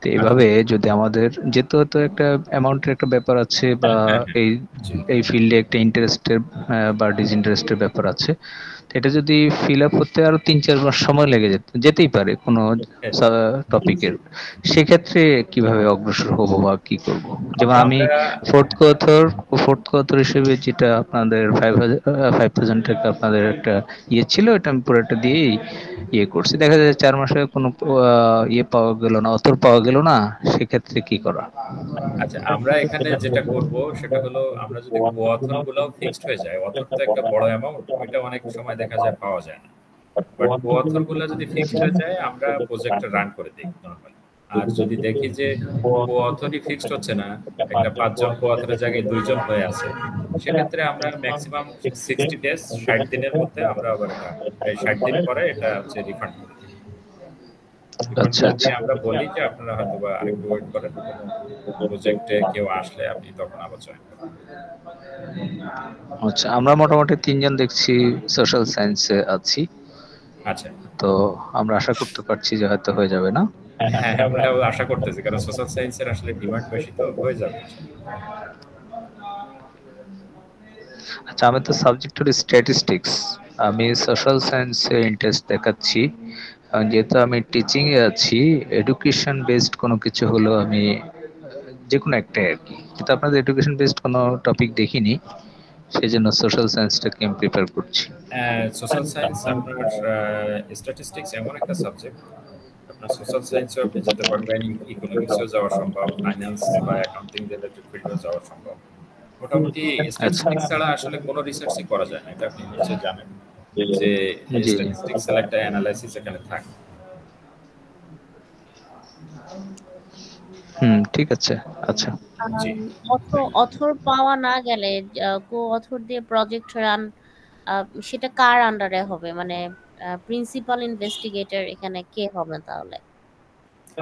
S9: তো এইভাবে যদি আমাদের যেহেতু হয়তো একটা অ্যামাউন্টের একটা ব্যাপার আছে বা এই ফিল্ডে একটা ইন্টারেস্টের বা ডিসইন্টারেস্টের ব্যাপার আছে, এটা যদি ফিল আপ হতে আরো ৩-৪ মাস সময় লেগে যেতেই পারে কোনো টপিকের, সেক্ষেত্রে কিভাবে অগ্রসর হব বা কি করব? যেমন আমি ফোর্থ কোথর হিসেবে যেটা আপনাদের 5000 টাকা আপনাদের একটা ইয়ে ছিল, এটা আমি পুরোটা দিয়েই ইয়ে করছি। দেখা যায় 4 মাসে কোনো ইয়ে পাওয়া গেল না, অথর পাওয়া গেল না, সেক্ষেত্রে কি করা?
S1: আচ্ছা, আমরা এখানে যেটা করব সেটা হলো আমরা যদি কো-অথর গুলোও ফিক্সড হয়ে যায়, অথর তো একটা বড় অ্যামাউন্ট, ওইটা অনেক সময় দেখা যায় পাওয়া যায় না। বাট কো-অথর গুলো যদি ফিক্সড হয়ে যায় আমরা প্রজেক্টটা রান করে দিই নরমালি। আর যদি দেখি যে কো-অথরই ফিক্সড হচ্ছে না, একটা 5 জন কো-অথরের জায়গায় 2 জন হয়ে আছে, সেক্ষেত্রে আমরা ম্যাক্সিমাম 60 ডেজ 60 দিনের মধ্যে আমরা আবার এটা 60 দিন পরে এটা হচ্ছে রিফান্ড করে দিই।
S9: আচ্ছা আচ্ছা,
S1: আমরা বলি যে আপনারা হয়তো বা আরেকটু ওয়েট করেন, প্রজেক্টে কেউ আসলে আপনি তখন আবার জয়েন করুন।
S9: আচ্ছা, আমরা মোটামুটি 3 জন দেখছি সোশ্যাল সায়েন্সে আছি।
S1: আচ্ছা,
S9: তো আমরা আশা করতে পারছি যে হয়তো হয়ে যাবে না?
S1: হ্যাঁ, আমরাও আশা করতেছি, কারণ সোশ্যাল সায়েন্সের আসলে ডিমান্ড বেশি, তো হয়ে যাবে।
S9: আচ্ছা, আমি তো সাবজেক্ট হলো স্ট্যাটিস্টিক্স, আমি সোশ্যাল সায়েন্সে ইন্টারেস্ট দেখাচ্ছি। যেহেতু আমি টিচিং এ আছি, এডুকেশন বেসড কোনো কিছু হলো আমি যে কোনো একটাই আর কি, কিন্তু আপনাদের এডুকেশন বেসড কোনো টপিক দেখিনি, সেই জন্য সোশ্যাল সায়েন্সটাকে আমি প্রিপেয়ার করছি।
S1: সোশ্যাল সায়েন্স আপনার স্ট্যাটিস্টিক্স এমন একটা সাবজেক্ট, আপনার সোশ্যাল সায়েন্সেও আপনি যেতে পারবেন, ইকোনমিক্সেও যাওয়া সম্ভব, ফাইন্যান্স বা অ্যাকাউন্টিং রিলেটেড ফিল্ডেও যাওয়া সম্ভব। মোটামুটি স্ট্যাটিস্টিক্স ছাড়া আসলে কোনো রিসার্চই করা যায় না, এটা আপনি নিশ্চয়ই জানেন যে স্ট্যাটিস্টিক্স এর একটা অ্যানালাইসিস এখানে থাকে।
S9: ঠিক আছে। আচ্ছা,
S14: অথর পাওয়া না গেলে কো-অথর দিয়ে প্রজেক্ট রান সেটা কার আন্ডারে হবে? মানে প্রিন্সিপাল ইনভেস্টিগেটর এখানে কে হবে তাহলে?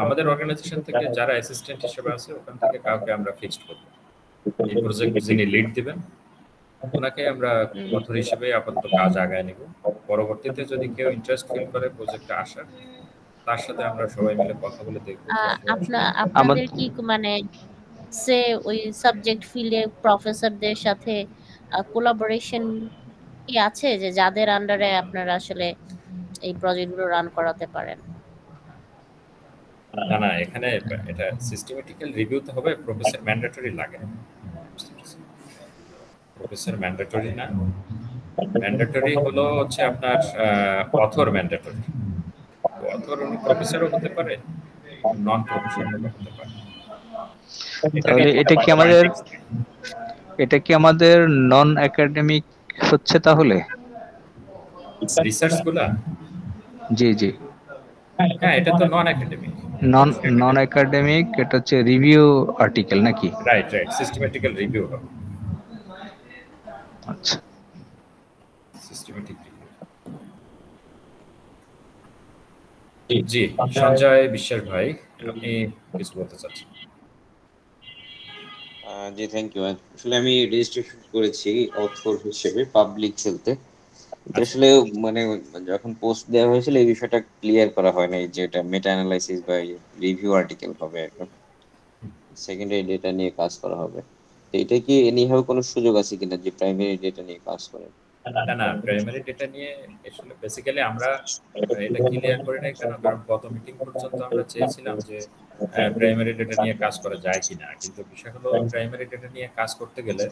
S1: আমাদের অর্গানাইজেশন থেকে যারা অ্যাসিস্ট্যান্ট হিসেবে আছে ওখান থেকে কাউকে আমরা ফিক্সড করব। এই প্রজেক্ট যিনি লিড দিবেন ওনাকে আমরা অথর হিসেবে আপাতত কাজ আগায় নেব। পরবর্তীতে যদি কেউ ইন্টারেস্ট ফিল করে প্রজেক্টে আসার, তার সাথে আমরা সবাই মিলে কথা বলে দেখব।
S14: আপনাদের কি মানে সে ওই সাবজেক্ট ফিল্ডে প্রফেসরদের সাথে কোলাবোরেশন কি আছে, যে যাদের আন্ডারে আপনারা আসলে এই প্রজেক্টগুলো রান করাতে পারেন?
S1: না, এখানে এটা সিস্টেমেটিক্যাল রিভিউতে হবে, প্রফেসর ম্যান্ডেটরি লাগে না। প্রফেসর ম্যান্ডেটরি না, ম্যান্ডেটরি হলো হচ্ছে আপনার অথর ম্যান্ডেটরি। অথর উনি প্রফেসরও হতে পারে, নন প্রফেসরও হতে পারে।
S9: তাহলে এটা কি আমাদের নন একাডেমিক হচ্ছে তাহলে
S1: রিসার্চ গুলা?
S9: জি জি,
S1: হ্যাঁ, এটা তো নন একাডেমিক।
S9: নন একাডেমিক, এটা হচ্ছে রিভিউ আর্টিকেল নাকি?
S1: রাইট, সিস্টেমেটিক্যাল রিভিউ হবে।
S9: আচ্ছা,
S1: সিস্টেমেটিক রিভিউ। জি, সঞ্জয় বিশ্বাস ভাই, আপনি কিছু বলতে চাচ্ছেন?
S3: জি থ্যাংক ইউ। আসলে আমি রেজিস্ট্রেশন করেছি অথর হিসেবে পাবলিক হেলথে, আসলে মানে যখন পোস্ট দেওয়া হয়েছিল এই বিষয়টা ক্লিয়ার করা হয় নাই যে এটা মেটা অ্যানালাইসিস বা রিভিউ আর্টিকেল হবে, এখন সেকেন্ডারি ডেটা নিয়ে কাজ করা হবে। তো এটা কি এনিহাউ কোনো সুযোগ আছে কিনা যে প্রাইমারি ডেটা নিয়ে কাজ করে?
S1: না, প্রাইমারি ডেটা নিয়ে আসলে বেসিক্যালি আমরা এটা ক্লিয়ার করে নাই কেন, কারণ গত মিটিং পর্যন্ত আমরা চেয়েছিলাম যে প্রাইমারি ডেটা নিয়ে কাজ করা যায় কিনা, কিন্তু বিষয় হলো প্রাইমারি ডেটা নিয়ে কাজ করতে গেলে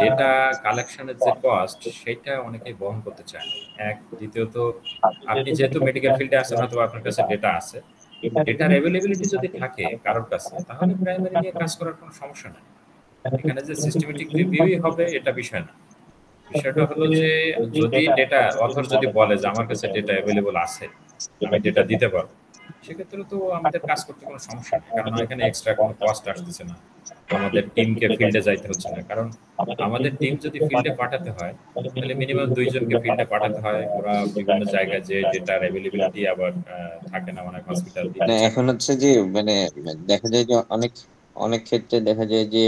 S1: ডেটা কালেকশনের যে কস্ট সেটা অনেকেই বহন করতে চায় না। এক, দ্বিতীয়ত আপনি যেহেতু মেডিকেল ফিল্ডে আছেন হয়তো আপনার কাছে ডেটা আছে, ডেটার অ্যাভেলেবিলিটি যদি থাকে কারোর কাছে তাহলে প্রাইমারি নিয়ে কাজ করার কোনো সমস্যা নেই। এখানে যে সিস্টেমেটিক রিভিউই হবে এটা বিষয় না। বিষয়টা হলো যে যদি ডেটা অথর যদি বলে যে আমার কাছে ডেটা অ্যাভেলেবল আছে, আমি ডেটা দিতে পারবো, সেক্ষেত্রে তো আমাদের কাজ করতে কোনো সমস্যা নেই, কারণ এখানে এক্সট্রা কোনো কস্ট আসতেছে না, আমাদের টিমকে ফিল্ডে যাইতে হচ্ছে না। কারণ আমাদের টিম যদি ফিল্ডে পাঠাতে হয় তাহলে মিনিমাম 2 জনকে ফিল্ডে পাঠাতে হয়, ওরা বিভিন্ন জায়গায় যে ডেটার অ্যাভেলেবিলিটি আবার থাকে না, অনেক হসপিটাল
S3: না
S1: দিতে
S3: এখন হচ্ছে যে মানে দেখা যায় যে অনেক অনেক ক্ষেত্রে দেখা যায় যে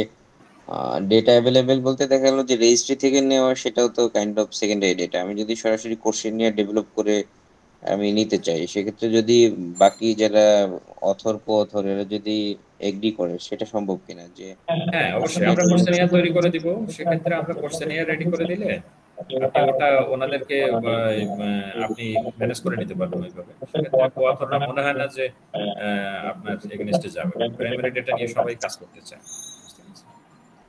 S3: ডেটা অ্যাভেলেবেল বলতে দেখা গেল যে রেজিস্ট্রি থেকে নেওয়া, সেটাও তো কাইন্ড অফ সেকেন্ডারি ডেটা। আমি যদি সরাসরি কোশ্চেন নিয়ে ডেভেলপ করে আমি নিতে চাই, সেক্ষেত্রে যদি বাকি যারা অথর কো অথর এরা যদি এগ্রি করে সেটা সম্ভব কিনা? যে
S1: হ্যাঁ অবশ্যই আমরা কোশ্চেনিয়ার তৈরি করে দিব, সেক্ষেত্রে আমরা কোশ্চেনিয়ার রেডি করে দিলে আপনি ওটা ওনাদেরকে আপনি ম্যানেজ করে নিতে পারবেন ওইভাবে। সেক্ষেত্রে কোঅথররা মনে হয় না যে আপনার এগেইনস্টে যাবে। প্রাইমারি ডেটা নিয়ে সবাই কাজ করতে চায়।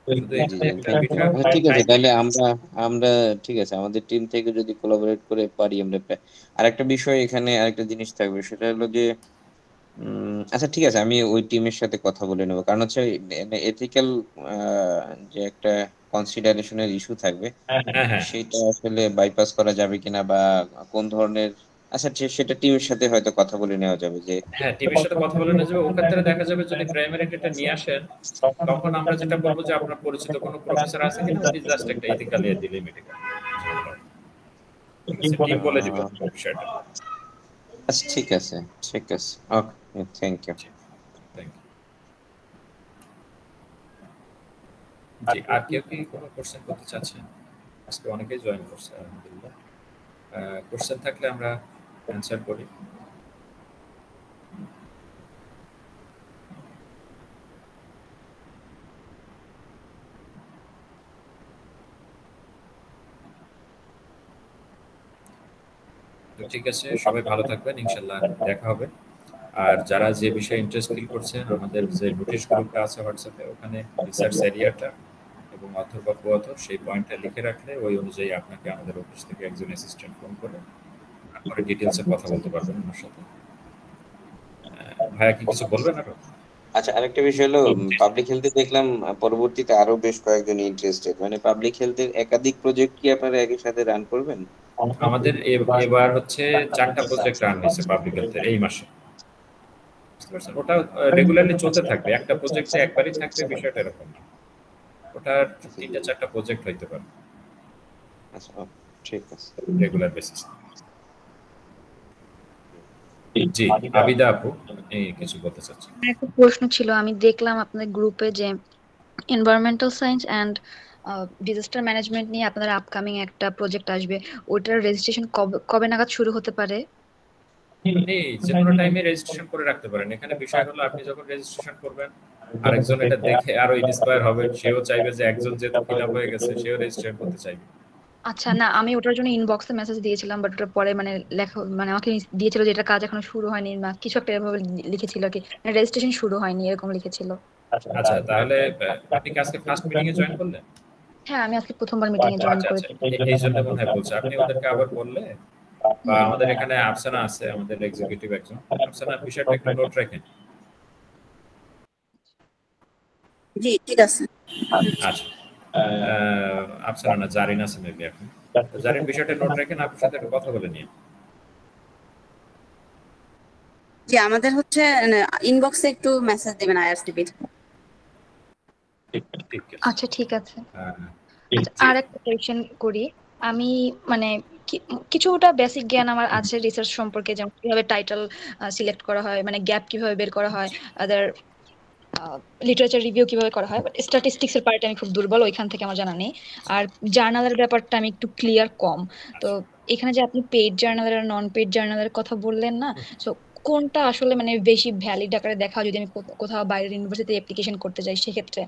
S1: শুধু এখানে একটা বিষয় হলো
S3: ঠিক আছে,
S1: টাইম।
S3: তাহলে আমরা আমরা ঠিক আছে আমাদের টিম থেকে যদি কোলাবোরেট করে পারি আমরা আরেকটা বিষয় এখানে আরেকটা জিনিস থাকবে, সেটা হলো যে আচ্ছা ঠিক আছে আমি ওই টিমের সাথে কথা বলে নেবো, কারণ হচ্ছে এথিক্যাল যে একটা কনসিডারেশনের ইস্যু থাকবে সেটা আসলে বাইপাস করা যাবে কিনা বা কোন ধরনের, আচ্ছা সেটা টিমের সাথে হয়তো কথা বলে নেওয়া যাবে যে
S1: হ্যাঁ টিমের সাথে কথা বলে নেওয়া যাবে। ওক্ষেত্রে দেখা যাবে যদি প্রাইমারি ডেটা নিয়ে আসেন তখন আমরা যেটা বলবো যে আপনার পরিচিত কোনো প্রফেসর আছে কিনা, উনি জাস্ট একটা এথিক্যাল ইয়ে দিলেই মেডিকেল টিম বলে দিবে বিষয়টা।
S3: আচ্ছা ঠিক আছে ওকে থ্যাংক ইউ।
S1: জি আর কেউ কি কোনো কোশ্চেন করতে চাচ্ছেন? আজকে অনেকেই জয়েন করছে আলহামদুলিল্লাহ। কোশ্চেন থাকলে আমরা অ্যানসার করি। তো ঠিক আছে, সবাই ভালো থাকবেন, ইনশাআল্লাহ দেখা হবে। আর যারা যে বিষয়ে ইন্টারেস্ট ফিল করছেন আমাদের যে নোটিশ গ্রুপটা আছে হোয়াটসঅ্যাপে, ওখানে রিসার্চ এরিয়াটা এবং অথর বা কো-অথর সেই পয়েন্টটা লিখে রাখলে ওই অনুযায়ী আপনাকে আমাদের অফিস থেকে একজন অ্যাসিস্ট্যান্ট ফোন করে তারপরে ডিটেইলসে কথা বলতে পারবেন আমার সাথে। ভাইয়া কি কিছু বলবেন আরো?
S3: আচ্ছা আরেকটা বিষয় হলো পাবলিক হেলথে দেখলাম পরবর্তীতে আরো বেশ কয়েকজন ইন্টারেস্টেড, মানে পাবলিক হেলথের একাধিক প্রজেক্ট কি আপনারা একই সাথে রান করবেন?
S1: আমাদের এবার হচ্ছে 4টা প্রজেক্ট রান হয়েছে পাবলিক হেলথের এই মাসে, বুঝতে পারছেন? ওটা রেগুলারলি চলতে থাকবে, একটা প্রজেক্টে একবারই থাকবে বিষয়টা এরকম না, ওটা 3টা-4টা প্রজেক্ট হইতে পারে।
S3: আচ্ছা ঠিক আছে
S1: রেগুলার বেসিস। জি আবিদা আপু এই কিছু বলতে চাচ্ছি।
S7: একটা প্রশ্ন ছিল, আমি দেখলাম আপনাদের গ্রুপে যে environmental science and disaster management নিয়ে আপনাদের আপকামিং একটা প্রজেক্ট আসবে, ওটার রেজিস্ট্রেশন কবে নাগাদ শুরু হতে পারে?
S1: আপনি যে কোনো টাইমে রেজিস্ট্রেশন করে রাখতে পারেন। এখানে বিষয় হলো আপনি যখন রেজিস্ট্রেশন করবেন আরেকজন এটা দেখে আরো ইন্সপায়ার হবে, সেও চাইবে যে একজন যেহেতু ফিল আপ হয়ে গেছে সেও রেজিস্ট্রেশন করতে চাইবে।
S7: আচ্ছা না, আমি ওটার জন্য ইনবক্সে মেসেজ দিয়েছিলাম, বাট ওটা পরে মানে লেখা মানে আমাকে দিয়েছিল যে এটা কাজ এখনো শুরু হয়নি না কিছু একটা এভাবে লিখেছিল কি, রেজিস্ট্রেশন শুরু হয়নি এরকম লিখেছিল।
S1: আচ্ছা তাহলে আপনি কি আজকে ফার্স্ট মিটিং এ জয়েন করলেন?
S7: হ্যাঁ আমি আজকে প্রথমবার মিটিং এ জয়েন করেছি।
S1: এই জন্য মনে হয় বলছে, আপনি ওদেরকে আবার বললে বা আমাদের এখানে আফসানা আছে আমাদের এক্সিকিউটিভ একজন, আফসানা বিষয়টা একটু নোট রাখেন।
S15: জি ঠিক আছে।
S1: আচ্ছা আফসানা না জারিন আছে মেবি এখন, জারিন বিষয়টা নোট রাখেন, আপনার সাথে একটু কথা বলে নিয়ে।
S15: জি আমাদের হচ্ছে ইনবক্সে একটু মেসেজ দিবেন আইআরসিবির।
S7: আচ্ছা ঠিক আছে। আর একটা কোয়েশ্চেন করি আমি, মানে কিছুটা বেসিক জ্ঞান আমার আছে রিসার্চ সম্পর্কে, যেমন কিভাবে টাইটেল সিলেক্ট করা হয়, মানে গ্যাপ কিভাবে বের করা হয়, আদার লিটারেচার রিভিউ কিভাবে করা হয়, বাট স্ট্যাটিস্টিক্স এর পার্টে আমি খুব দুর্বল, ওইখান থেকে আমার জানা নেই। আর জার্নালের ব্যাপারটা আমি একটু ক্লিয়ার কম। তো এখানে যে আপনি পেইড জার্নালের আর নন পেইড জার্নালের কথা বললেন না, সো কোনটা আসলে মানে বেশি ভ্যালিড আকারে দেখা হয় যদি আমি কোথাও বাইরের ইউনিভার্সিটিতে অ্যাপ্লিকেশন করতে যাই, সেক্ষেত্রে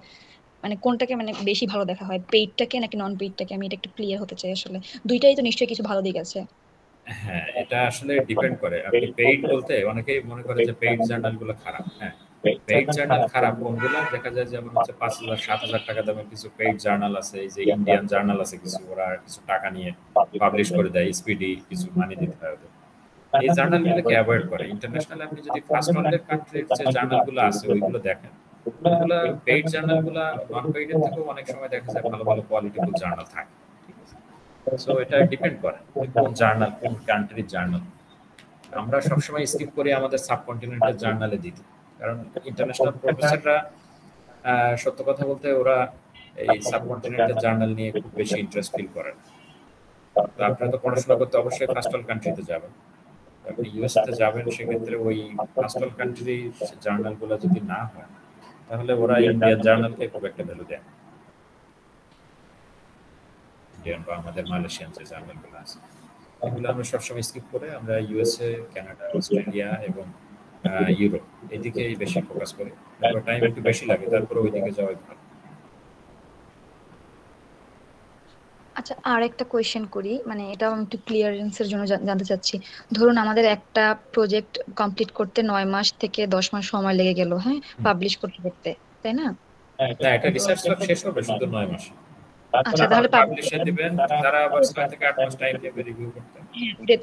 S7: মানে কোনটাকে মানে বেশি ভালো দেখা হয়, পেইডটাকে নাকি নন পেইডটাকে? আমি এটা একটু ক্লিয়ার হতে চাই আসলে। দুইটাই তো নিশ্চয়ই কিছু ভালো দিক আছে।
S1: হ্যাঁ, এটা আসলে ডিপেন্ড করে। আপনি পেইড বলতে অনেকেই মনে করে যে পেইড জার্নালগুলো খারাপ। হ্যাঁ, পেইড জার্নাল খারাপ কোনগুলো দেখা যায়, যেমন হচ্ছে 5,000 7,000 টাকা দামের কিছু পেইড জার্নাল আছে, এই যে ইন্ডিয়ান জার্নাল আছে কিছু, ওরা কিছু টাকা নিয়ে পাবলিশ করে দেয়, স্পিডি কিছু মানি দিতে হয় ওদের। এই জার্নালগুলোকে অ্যাভয়েড করে। ইন্টারন্যাশনাল আপনি যদি ফার্স্ট ওয়ার্ল্ডের কান্ট্রির যে জার্নালগুলো আছে ওইগুলো দেখেন, ওগুলো পেইড জার্নালগুলো নন পেইডের থেকেও অনেক সময় দেখা যায় ভালো ভালো কোয়ালিটিফুল জার্নাল থাকে। সো এটা ডিপেন্ড করে কোন জার্নাল, কোন কান্ট্রির জার্নাল। আমরা সবসময় স্কিপ করি আমাদের সাবকন্টিনেন্টের জার্নালে দিতে, কারণ ইন্টারন্যাশনাল প্রফেসররা সত্য কথা বলতে ওরা এই সাবকন্টিনেন্টের জার্নাল নিয়ে খুব বেশি ইন্টারেস্ট ফিল করেন। তো আপনারা তো পড়াশোনা করতে অবশ্যই ফার্স্ট ওয়ার্ল্ড কান্ট্রিতে যাবেন। আপনি ইউএসএতে যাবেন, সেক্ষেত্রে ওই ফার্স্ট ওয়ার্ল্ড কান্ট্রির জার্নালগুলো যদি না হয়, তাহলে ওরা ইন্ডিয়ান জার্নালকে খুব একটা ভ্যালু দেয়। ইন্ডিয়ান বা আমাদের মালয়েশিয়ান যে জার্নালগুলো আছে, এগুলো আমরা সবসময় স্কিপ করে আমরা ইউএসএ, কানাডা, অস্ট্রেলিয়া এবং ইউরোপ এদিকে বেশি ফোকাস করি। টাইম একটু বেশি লাগে, তারপরে ওইদিকে যাওয়াই ভালো।
S7: আচ্ছা, আর একটা কোয়েশ্চেন করি, মানে এটাও আমি একটু ক্লিয়ারেন্সের জন্য জানতে চাচ্ছি। ধরুন আমাদের একটা প্রজেক্ট কমপ্লিট করতে 9 মাস থেকে 10 মাস সময় লেগে গেল, হ্যাঁ, পাবলিশ করতে, তাই না?
S1: না, এটা রিসার্চ ওয়ার্ক শেষ হবে শুধু 9 মাস।
S7: আচ্ছা, তাহলে
S1: পাবলিশে দিবেন, তারা আবার 6 থেকে 8 মাস টাইম নেবে রিভিউ করতে।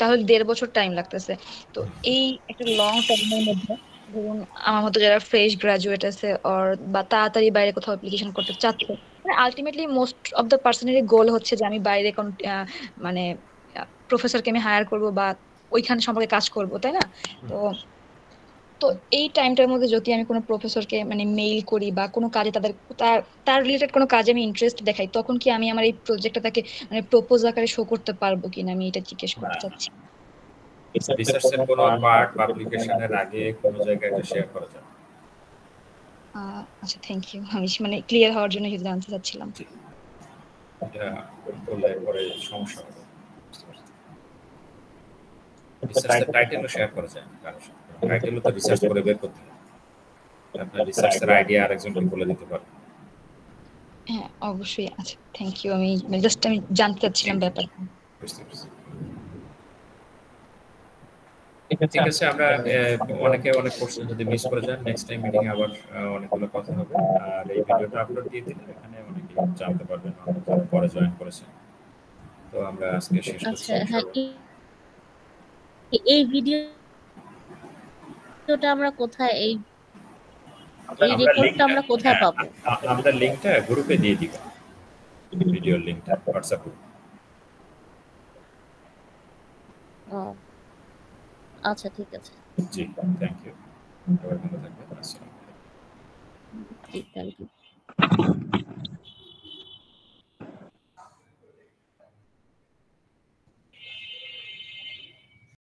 S7: তাহলে 1.5 বছর টাইম লাগতেছে। তো এই একটা লং টাইমের মধ্যে ধরুন আমার মতো যারা ফ্রেশ গ্রাজুয়েট আছে অর বা তাড়াতাড়ি বাইরে কোথাও অ্যাপ্লিকেশন করতে চাচ্ছে, মানে আলটিমেটলি মোস্ট অফ দ্য পার্সনেরই গোল হচ্ছে যে আমি বাইরে কোন মানে প্রফেসরকে আমি হায়ার করব বা ওইখানে সম্পর্কে কাজ করব, তাই না? তো তো এই টাইমটার মধ্যে যদি আমি কোনো প্রফেসরকে মানে মেইল করি বা কোনো কাজে তার রিলেটেড কোনো কাজে আমি ইন্টারেস্ট দেখাই, তখন কি আমি আমার এই প্রজেক্টটা তাকে মানে প্রপোজ আকারে শো করতে পারবো কিনা, আমি এটা জিজ্ঞেস করতে চাচ্ছি।
S1: রিসার্চের কোনো পার্ট পাবলিকেশনের আগে কোনো জায়গায় এটা শেয়ার করা যাবে।
S7: আচ্ছা, থ্যাংক ইউ। আমি মানে ক্লিয়ার হওয়ার জন্য শুধু জানতে চাচ্ছিলাম।
S1: এটা করলে পরে সমস্যা হবে। রিসার্চের টাইটেলও শেয়ার করা যায় না কারোর সাথে। টাইটেলও তো রিসার্চ করে বের করতে হবে। আপনার রিসার্চের আইডিয়া আরেকজনকে বলে দিতে পারবেন।
S7: হ্যাঁ, অবশ্যই। আচ্ছা, থ্যাংক ইউ। আমি জাস্ট আমি জানতে চাচ্ছিলাম ব্যাপারটা।
S1: ঠিক আছে, আমরা অনেকে অনেক প্রশ্ন যদি মিস করে যান, নেক্সট টাইম মিটিং আবার অনেকগুলো কথা হবে। আর এই ভিডিওটা আপলোড দিয়ে দিলে এখানে অনেকে জানতে পারবেন, যারা পরে জয়েন করেছেন। তো আমরা আজকে শেষ করছি।
S14: আচ্ছা, হ্যাঁ, এই ভিডিওটা আমরা কোথায়, এই রেকর্ডটা আমরা কোথায় পাবো?
S1: আমরা লিংকটা গ্রুপে দিয়ে দিব, ভিডিওর লিংকটা হোয়াটসঅ্যাপ গ্রুপে।
S14: আচ্ছা, ঠিক আছে।
S1: জি, থ্যাংক ইউ। সবাই ভালো থাকবেন। আসসালামু আলাইকুম।
S14: Thank you.